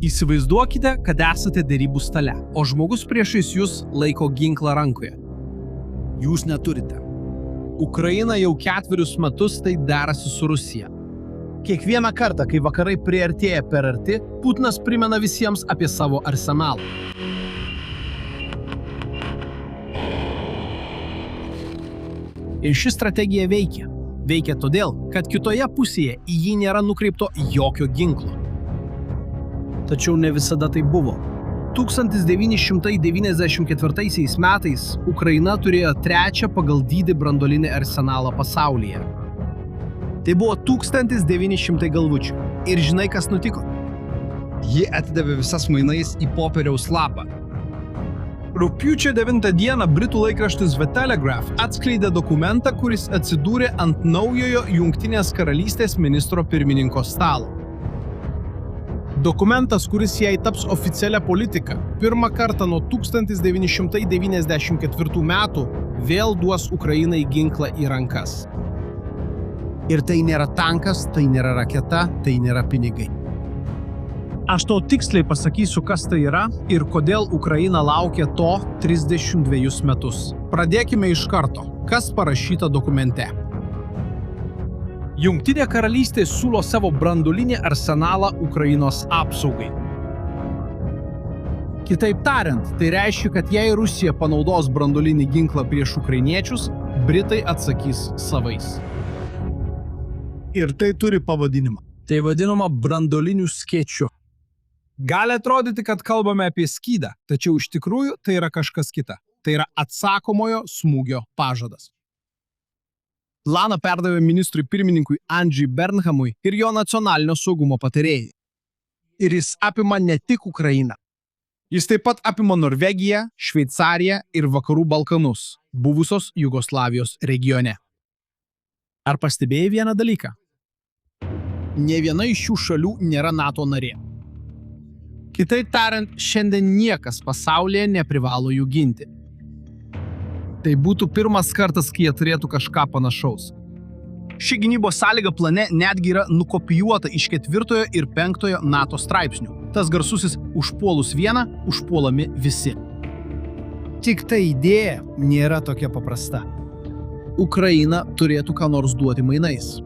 Įsivaizduokite, kad esate derybų stale, o žmogus priešais jūs laiko ginklą rankoje. Jūs neturite. Ukraina jau 4 metus tai derasi su Rusija. Kiekvieną kartą, kai vakarai priartėja per arti, Putinas primena visiems apie savo arsenalą. Ir ši strategija veikia. Veikia todėl, kad kitoje pusėje į jį nėra nukreipto jokio ginklo. Tačiau ne visada tai buvo. 1994 metais Ukraina turėjo 3. pagal dydį branduolinį arsenalą pasaulyje. Tai buvo 1900 galvučių. Ir žinai, kas nutiko? Ji atidavė visas mainais į popieriaus lapą. Rugpjūčio 9 dieną Britų laikraštis The Telegraph atskleidė dokumentą, kuris atsidūrė ant naujojo Jungtinės karalystės ministro pirmininko stalo. Dokumentas, kuris jai taps oficialia politika, pirmą kartą nuo 1994 metų vėl duos Ukrainai ginklą į rankas. Ir tai nėra tankas, tai nėra raketa, tai nėra pinigai. Aš tau tiksliai pasakysiu, kas tai yra ir kodėl Ukraina laukia to 32 metus. Pradėkime iš karto. Kas parašyta dokumente? Jungtinė karalystė siūlo savo branduolinį arsenalą Ukrainos apsaugai. Kitaip tariant, tai reiškia, kad jei Rusija panaudos branduolinį ginklą prieš ukrainiečius, Britai atsakys savais. Ir tai turi pavadinimą. Tai vadinama branduoliniu skėčiu. Gali atrodyti, kad kalbame apie skydą, tačiau iš tikrųjų tai yra kažkas kita. Tai yra atsakomojo smūgio pažadas. Planą perdavė ministrui pirmininkui Andžiui Bernhamui ir jo nacionalinio saugumo patarėjai. Ir jis apima ne tik Ukrainą. Jis taip pat apima Norvegiją, Šveicariją ir Vakarų Balkanus, buvusios Jugoslavijos regione. Ar pastebėjai vieną dalyką? Nė viena iš šių šalių nėra NATO narė. Kitaip tariant, šiandien niekas pasaulyje neprivalo jų ginti. Tai būtų pirmas kartas, kai jie turėtų kažką panašaus. Ši gynybos sąlyga plane netgi yra nukopijuota iš 4 ir 5 NATO straipsnių. Tas garsusis užpuolus vieną, užpuolami visi. Tik ta idėja nėra tokia paprasta. Ukraina turėtų ką nors duoti mainais.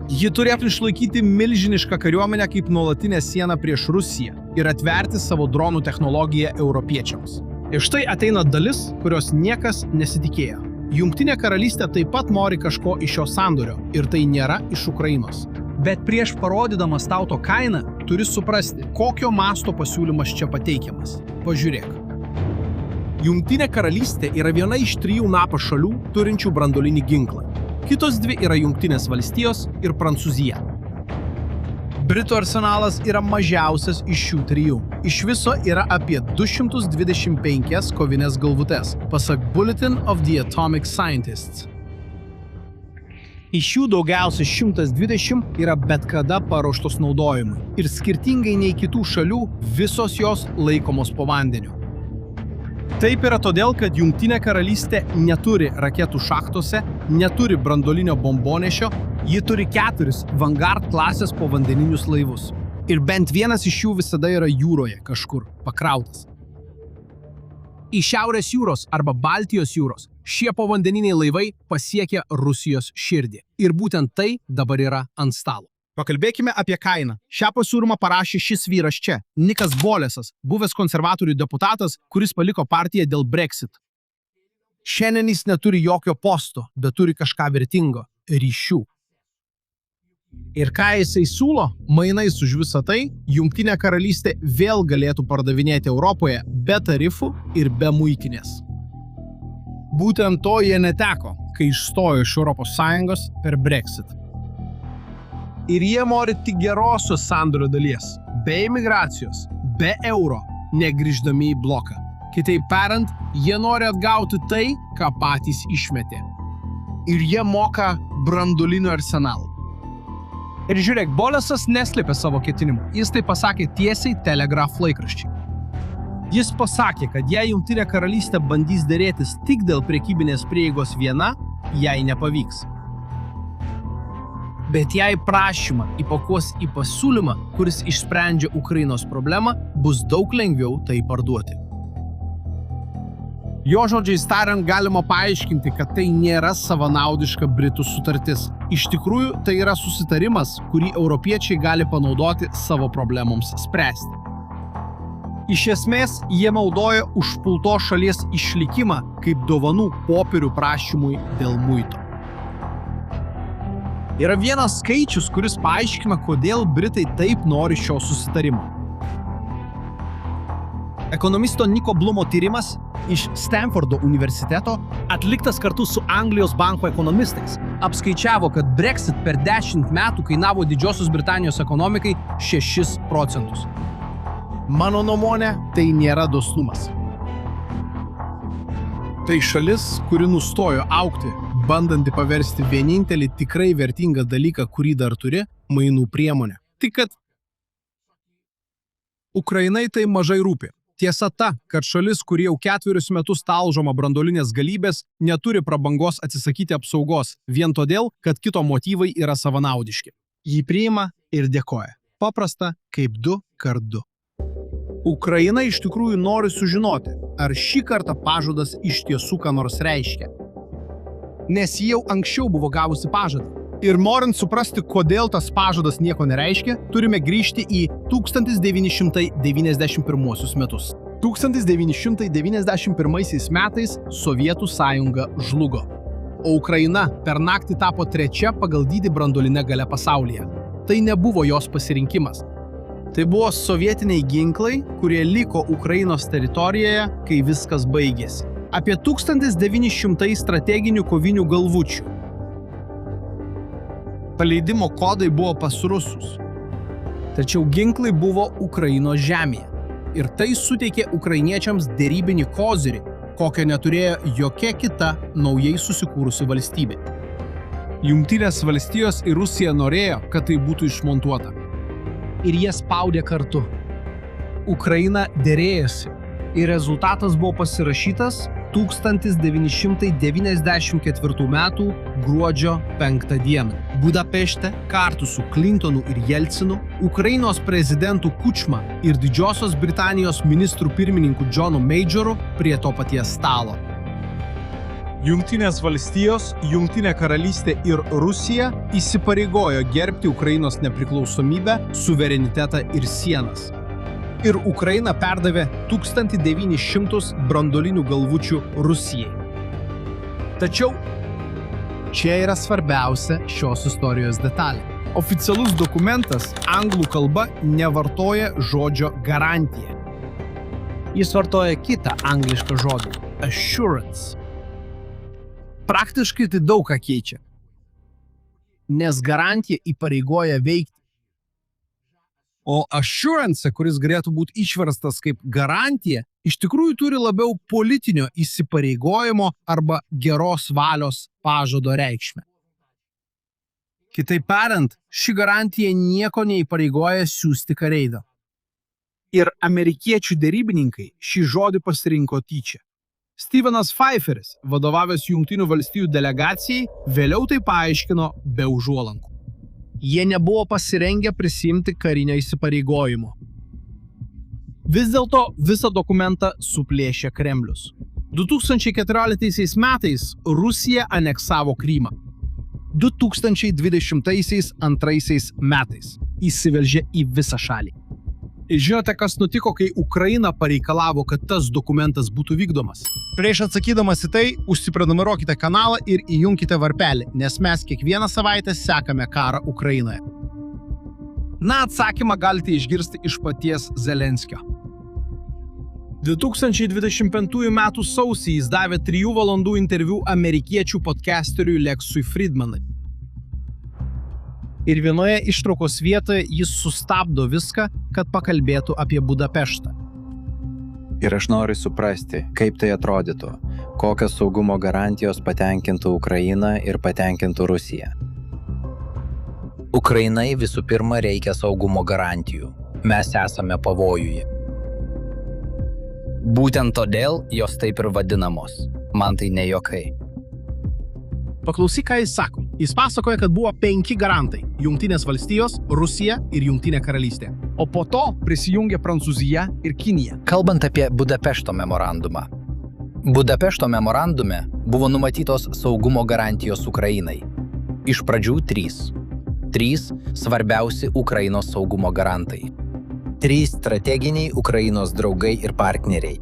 Ji turėtų išlaikyti milžinišką kariuomenę kaip nuolatinę sieną prieš Rusiją ir atverti savo dronų technologiją europiečiams. Ir štai ateina dalis, kurios niekas nesitikėjo. Jungtinė karalystė taip pat nori kažko iš šio sandorio ir tai nėra iš Ukrainos. Bet prieš parodydamas tau to kainą, turi suprasti, kokio masto pasiūlymas čia pateikiamas. Pažiūrėk. Jungtinė karalystė yra viena iš 3 NATO šalių turinčių branduolinį ginklą. Kitos 2 yra Jungtinės valstijos ir Prancūzija. Britų arsenalas yra mažiausias iš šių 3. Iš viso yra apie 225 kovinės galvutes, pasak Bulletin of the Atomic Scientists. Iš jų daugiausia 120 yra bet kada paruoštos naudojimui. Ir skirtingai nei kitų šalių, visos jos laikomos po vandeniu. Taip yra todėl, kad Jungtinė karalystė neturi raketų šachtose, neturi branduolinio bombonešio, ji turi 4 Vanguard klasės povandeninius laivus. Ir bent vienas iš jų visada yra jūroje kažkur, pakrautas. Į Šiaurės jūros arba Baltijos jūros šie povandeniniai laivai pasiekia Rusijos širdį. Ir būtent tai dabar yra ant stalo. Pakalbėkime apie kainą. Šią pasiūlymą parašė šis vyras čia, Nikas Bolesas, buvęs konservatorių deputatas, kuris paliko partiją dėl Brexit. Šiandien jis neturi jokio posto, bet turi kažką vertingo – ryšių. Ir ką jisai siūlo? Mainais už visą tai, Jungtinė karalystė vėl galėtų pardavinėti Europoje be tarifų ir be muitinės. Būtent to jie neteko, kai išstojo iš ES per Brexit. Ir jie nori tik gerosios sandorio dalies, be imigracijos, be euro, negrįždami į bloką. Kitaip tariant, jie nori atgauti tai, ką patys išmetė. Ir jie moka branduolinių arsenalų. Ir žiūrėk, Bolesas neslėpė savo ketinimų. Jis tai pasakė tiesiai Telegraph laikraščiai. Jis pasakė, kad jei Jungtinė karalystė bandys derėtis tik dėl prekybinės prieigos viena, jai nepavyks. Bet jei prašymą įpakuos į pasiūlymą, kuris išsprendžia Ukrainos problemą, bus daug lengviau tai parduoti. Jo žodžiais tariant, galima paaiškinti, kad tai nėra savanaudiška Britų sutartis. Iš tikrųjų, tai yra susitarimas, kurį europiečiai gali panaudoti savo problemoms spręsti. Iš esmės, jie naudoja užpultos šalies išlikimą kaip dovanų popierių prašymui dėl muito. Yra vienas skaičius, kuris paaiškina, kodėl Britai taip nori šio susitarimo. Ekonomisto Niko Blumo tyrimas iš Stanfordo universiteto, atliktas kartu su Anglijos banko ekonomistais, apskaičiavo, kad Brexit per 10 metų kainavo Didžiosios Britanijos ekonomikai 6%. Mano nuomonė, tai nėra dosnumas. Tai šalis, kuri nustojo augti, bandanti paversti vienintelį tikrai vertingą dalyką, kurį dar turi, mainų priemonę. Tik kad Ukrainai tai mažai rūpi. Tiesa ta, kad šalis, kuri jau 4 metus talžoma branduolinės galybės, neturi prabangos atsisakyti apsaugos, vien todėl, kad kito motyvai yra savanaudiški. Jį priima ir dėkoja. Paprasta kaip 2x2. Ukraina iš tikrųjų nori sužinoti, ar šį kartą pažadas iš tiesų ką nors reiškia. Nes ji jau anksčiau buvo gavusi pažadą. Ir norint suprasti, kodėl tas pažadas nieko nereiškia, turime grįžti į 1991 metus. 1991 metais Sovietų sąjunga žlugo, o Ukraina per naktį tapo 3. pagal dydį branduoline galia pasaulyje. Tai nebuvo jos pasirinkimas. Tai buvo sovietiniai ginklai, kurie liko Ukrainos teritorijoje, kai viskas baigėsi. Apie 1900 strateginių kovinių galvučių. Paleidimo kodai buvo pas rusus. Tačiau ginklai buvo Ukrainos žemėje. Ir tai suteikė ukrainiečiams derybinį kozirį, kokio neturėjo jokia kita naujai susikūrusi valstybė. Jungtinės valstijos ir Rusija norėjo, kad tai būtų išmontuota. Ir jie spaudė kartu. Ukraina derėjosi. Ir rezultatas buvo pasirašytas 1994 metų gruodžio 5 dieną. Budapešte kartu su Clintonu ir Jelcinu, Ukrainos prezidentu Kučma ir Didžiosios Britanijos ministrų pirmininku Johnu Majoru prie to paties stalo. Jungtinės valstijos, Jungtinė karalystė ir Rusija įsipareigojo gerbti Ukrainos nepriklausomybę, suverenitetą ir sienas. Ir Ukraina perdavė 1900 branduolinių galvučių Rusijai. Tačiau čia yra svarbiausia šios istorijos detalė. Oficialus dokumentas anglų kalba nevartoja žodžio garantija. Jis vartoja kitą anglišką žodį – assurance. Praktiškai tai daug ką keičia, nes garantija įpareigoja veikti. O assurance, kuris galėtų būti išverstas kaip garantija, iš tikrųjų turi labiau politinio įsipareigojimo arba geros valios pažado reikšmę. Kitaip tariant, ši garantija nieko neįpareigoja siųsti kareivių. Ir amerikiečių derybininkai šį žodį pasirinko tyčia. Stevenas Pfeifferis, vadovavęs Jungtinių valstijų delegacijai, vėliau tai paaiškino be užuolankų. Jie nebuvo pasirengę prisimti karinio įsipareigojimo. Vis dėlto visą dokumentą suplėšė Kremlius. 2014 metais Rusija aneksavo Krymą. 2022 metais įsiveržė į visą šalį. Ir žinote, kas nutiko, kai Ukraina pareikalavo, kad tas dokumentas būtų vykdomas? Prieš atsakydamas į tai, užsiprenumeruokite kanalą ir įjunkite varpelį, nes mes kiekvieną savaitę sekame karą Ukrainoje. Na, atsakymą galite išgirsti iš paties Zelenskio. 2025 metų sausį jis davė 3 valandų interviu amerikiečių podcasteriui Lexui Friedmanui. Ir vienoje ištraukos vietoje jis sustabdo viską, kad pakalbėtų apie Budapeštą. Ir aš noriu suprasti, kaip tai atrodytų, kokios saugumo garantijos patenkintų Ukrainą ir patenkintų Rusiją. Ukrainai visų pirma reikia saugumo garantijų. Mes esame pavojuje. Būtent todėl jos taip ir vadinamos. Man tai ne juokai. Paklausyk, ką jis sako. Jis pasakoja, kad buvo 5 garantai – Jungtinės valstijos, Rusija ir Jungtinė karalystė. O po to prisijungė Prancūzija ir Kinija. Kalbant apie Budapešto memorandumą. Budapešto memorandume buvo numatytos saugumo garantijos Ukrainai. Iš pradžių 3. 3 svarbiausi Ukrainos saugumo garantai. 3 strateginiai Ukrainos draugai ir partneriai.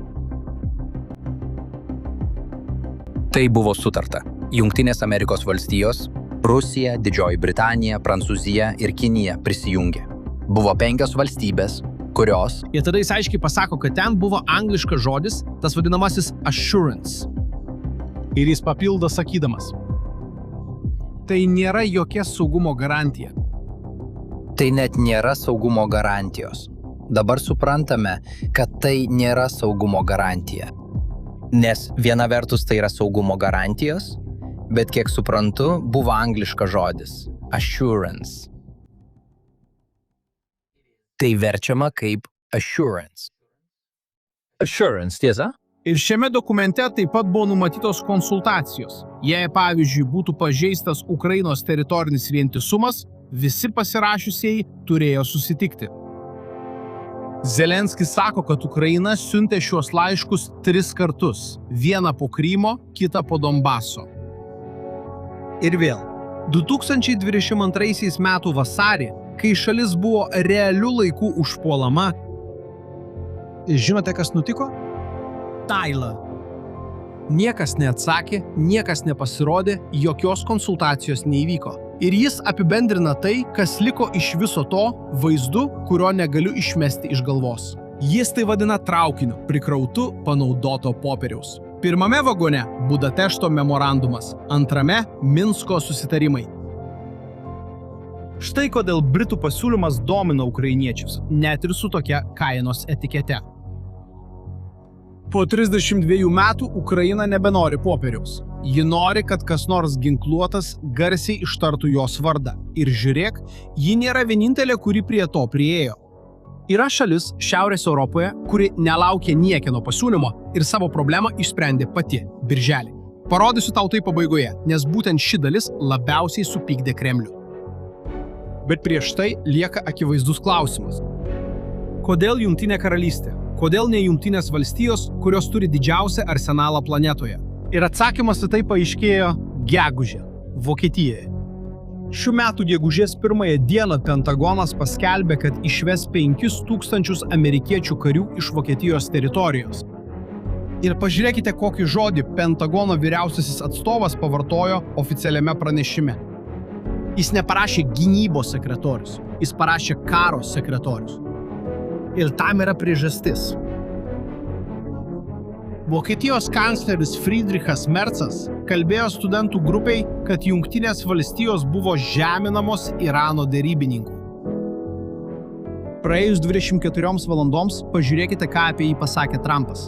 Tai buvo sutarta. Jungtinės Amerikos valstijos, Rusija, Didžioji Britanija, Prancūzija ir Kinija prisijungė. Buvo 5 valstybės, kurios... Ir tada jis aiškiai pasako, kad ten buvo angliškas žodis, tas vadinamasis assurance. Ir jis papildo sakydamas. Tai nėra jokia saugumo garantija. Tai net nėra saugumo garantijos. Dabar suprantame, kad tai nėra saugumo garantija. Nes viena vertus tai yra saugumo garantijos, bet kiek suprantu, buvo angliškas žodis – assurance. Tai verčiama kaip assurance. Assurance, tiesa? Ir šiame dokumente taip pat buvo numatytos konsultacijos. Jei, pavyzdžiui, būtų pažeistas Ukrainos teritorinis vientisumas, visi pasirašiusieji turėjo susitikti. Zelenskis sako, kad Ukraina siuntė šiuos laiškus 3 kartus. Vieną po Krymo, kitą po Donbaso. Ir vėl, 2022 metų vasarį, kai šalis buvo realiu laiku užpuolama, Žinote, kas nutiko? Taila. Niekas neatsakė, niekas nepasirodė, jokios konsultacijos neįvyko. Ir jis apibendrina tai, kas liko iš viso to vaizdu, kurio negaliu išmesti iš galvos. Jis tai vadina traukiniu, prikrautu panaudoto popieriaus. Pirmame vagone – Budapešto memorandumas, antrame – Minsko susitarimai. Štai kodėl Britų pasiūlymas domina ukrainiečius, net ir su tokia kainos etikete. Po 32 metų Ukraina nebenori popieriaus. Ji nori, kad kas nors ginkluotas garsiai ištartų jos vardą. Ir žiūrėk, ji nėra vienintelė, kuri prie to priėjo. Yra šalis Šiaurės Europoje, kuri nelaukė niekieno pasiūlymo ir savo problemą išsprendė pati – birželį. Parodysiu tau tai pabaigoje, nes būtent ši dalis labiausiai supykdė Kremlių. Bet prieš tai lieka akivaizdus klausimas. Kodėl Jungtinė karalystė? Kodėl ne Jungtinės valstijos, kurios turi didžiausią arsenalą planetoje? Ir atsakymas į tai paaiškėjo gegužę, Vokietijoje. Šių metų gegužės 1 dieną Pentagonas paskelbė, kad išves 5000 amerikiečių karių iš Vokietijos teritorijos. Ir pažiūrėkite, kokį žodį Pentagono vyriausiasis atstovas pavartojo oficialiame pranešime. Jis neparašė gynybos sekretorius, jis parašė karo sekretorius. Ir tam yra priežastis. Vokietijos kancleris Friedrichas Merzas kalbėjo studentų grupiai, kad Jungtinės valstijos buvo žeminamos Irano derybininkų. Praėjus 24 valandoms pažiūrėkite, ką apie jį pasakė Trumpas.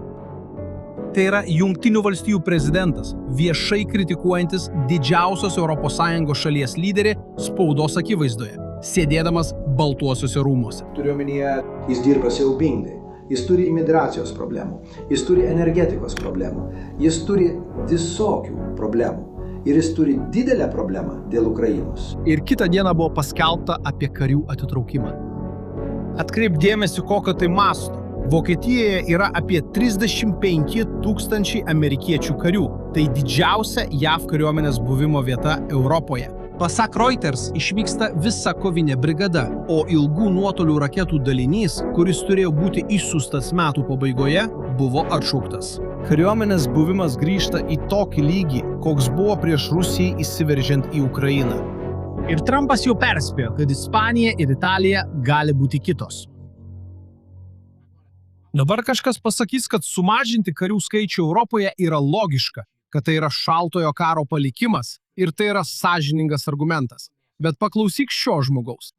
Tai yra Jungtinių valstijų prezidentas, viešai kritikuojantis didžiausios ES šalies lyderį spaudos akivaizdoje, sėdėdamas Baltuosiuose rūmuose. Turiu omenyje, jis dirba siaubingai. Jis turi imigracijos problemų, jis turi energetikos problemų, jis turi visokių problemų ir jis turi didelę problemą dėl Ukrainos. Ir kitą dieną buvo paskelbta apie karių atitraukimą. Atkreip dėmesį, kokio tai masto. Vokietijoje yra apie 35 000 amerikiečių karių. Tai didžiausia JAV kariuomenės buvimo vieta Europoje. Pasak Reuters, išvyksta visa kovinė brigada, o ilgų nuotolių raketų dalinys, kuris turėjo būti išsiųstas metų pabaigoje, buvo atšauktas. Kariuomenės buvimas grįžta į tokį lygį, koks buvo prieš Rusijai įsiveržiant į Ukrainą. Ir Trumpas jau perspėjo, kad Ispanija ir Italija gali būti kitos. Dabar kažkas pasakys, kad sumažinti karių skaičių Europoje yra logiška, kad tai yra šaltojo karo palikimas ir tai yra sąžiningas argumentas. Bet paklausyk šio žmogaus.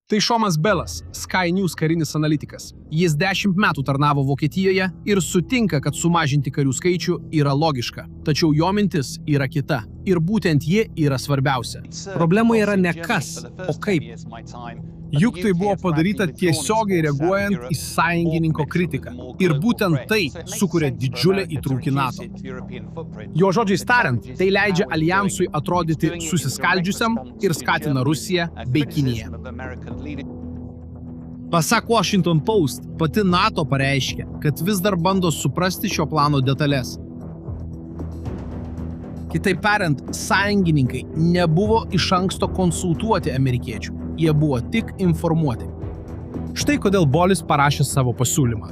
Tai Šomas Belas, Sky News karinis analitikas. Jis 10 metų tarnavo Vokietijoje ir sutinka, kad sumažinti karių skaičių yra logiška. Tačiau jo mintis yra kita. Ir būtent ji yra svarbiausia. Problema yra ne kas, o kaip. Juk tai buvo padaryta tiesiogiai reaguojant į sąjungininko kritiką. Ir būtent tai sukuria didžiulę įtrūkį NATO. Jo žodžiais tariant, tai leidžia alijansui atrodyti susiskaldžiusiam ir skatina Rusiją bei Kiniją. Pasak Washington Post, pati NATO pareiškė, kad vis dar bando suprasti šio plano detalės. Kitaip tariant, sąjungininkai nebuvo iš anksto konsultuoti amerikiečių, jie buvo tik informuoti. Štai kodėl Bolis parašė savo pasiūlymą.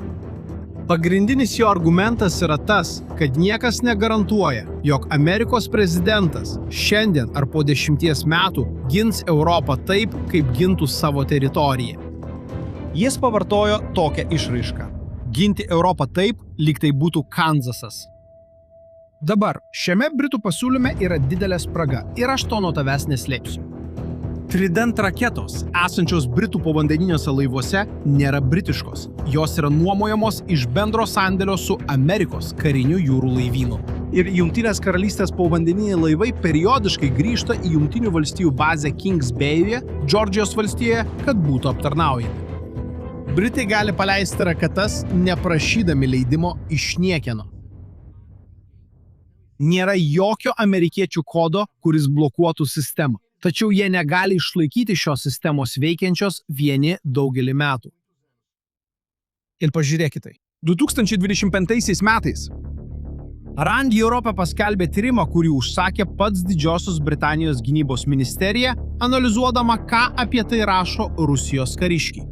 Pagrindinis jo argumentas yra tas, kad niekas negarantuoja, jog Amerikos prezidentas šiandien ar po 10 metų gins Europą taip, kaip gintų savo teritoriją. Jis pavartojo tokią išraišką – ginti Europą taip, lyg tai būtų Kanzasas. Dabar, šiame Britų pasiūlyme yra didelė spraga ir aš to nuo tavęs neslėpsiu. Trident raketos, esančios Britų povandeniniuose laivuose, nėra britiškos. Jos yra nuomojamos iš bendro sandėlio su Amerikos kariniu jūrų laivynu. Ir Jungtinės karalystės povandeniniai laivai periodiškai grįžta į Jungtinių valstijų bazę Kings Bay'e, Džordžijos valstijoje, kad būtų aptarnaujami. Britai gali paleisti raketas, neprašydami leidimo iš niekieno. Nėra jokio amerikiečių kodo, kuris blokuotų sistemą. Tačiau jie negali išlaikyti šios sistemos veikiančios vieni daugelį metų. Ir pažiūrėkite. 2025 metais RAND Europa paskelbė tyrimą, kurį užsakė pats Didžiosios Britanijos gynybos ministerija, analizuodama, ką apie tai rašo Rusijos kariškiai.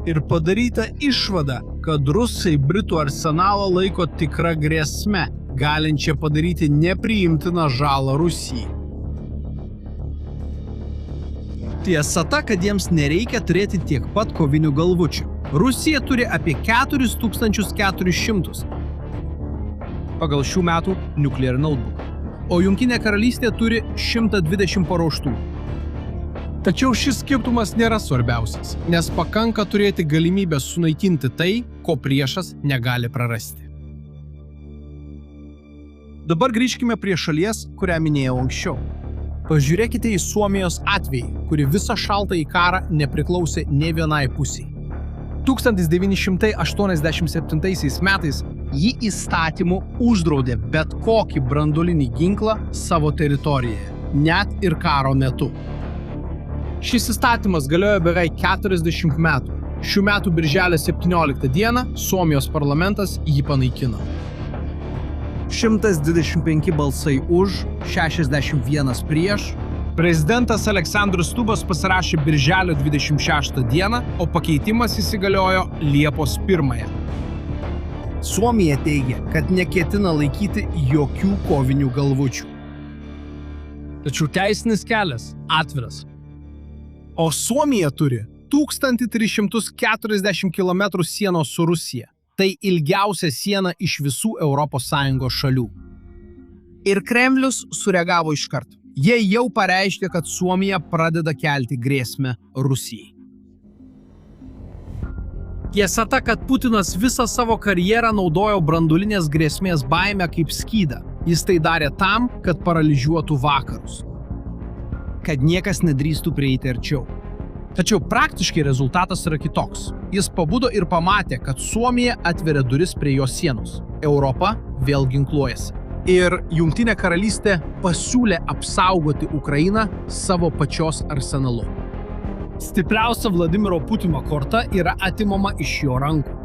Ir padaryta išvada, kad rusai Britų arsenalą laiko tikra grėsme, galinčia padaryti nepriimtiną žalą Rusijai. Tiesa ta, kad jiems nereikia turėti tiek pat kovinių galvučių. Rusija turi apie 4400 pagal šių metų Nuclear Notebook, o Jungtinė karalystė turi 120 paruoštų. Tačiau šis skirtumas nėra svarbiausias, nes pakanka turėti galimybę sunaikinti tai, ko priešas negali prarasti. Dabar grįžkime prie šalies, kurią minėjau anksčiau. Pažiūrėkite į Suomijos atvejį, kuri visą šaltąjį karą nepriklausė nė vienai pusiai. 1987 metais ji įstatymu uždraudė bet kokį branduolinį ginklą savo teritorijoje, net ir karo metu. Šis įstatymas galiojo beveik 40 metų. Šių metų birželio 17 dieną Suomijos parlamentas jį panaikino. 125 balsai už, 61 prieš. Prezidentas Aleksandras Stubas pasirašė birželio 26 dieną, o pakeitimas įsigaliojo Liepos 1. Suomija teigia, kad neketina laikyti jokių kovinių galvučių. Tačiau teisinis kelias atviras. O Suomija turi 1340 km sienos su Rusija. Tai ilgiausia siena iš visų ES šalių. Ir Kremlius sureagavo iškart. Jie jau pareiškė, kad Suomija pradeda kelti grėsmę Rusijai. Tiesa ta, kad Putinas visą savo karjerą naudojo branduolinės grėsmės baimę kaip skydą. Jis tai darė tam, kad paralyžiuotų vakarus. Kad niekas nedrįstų prieiti arčiau. Tačiau praktiškai rezultatas yra kitoks. Jis pabudo ir pamatė, kad Suomija atveria duris prie jos sienos. Europa vėl ginkluojasi. Ir Jungtinė karalystė pasiūlė apsaugoti Ukrainą savo pačios arsenalu. Stipriausia Vladimiro Putino korta yra atimama iš jo rankų.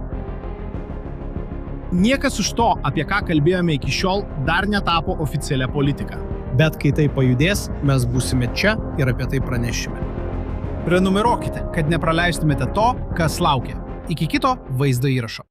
Niekas iš to, apie ką kalbėjome iki šiol, dar netapo oficialia politika. Bet kai tai pajudės, mes būsime čia ir apie tai pranešime. Prenumeruokite, kad nepraleistumėte to, kas laukia. Iki kito vaizdo įrašo.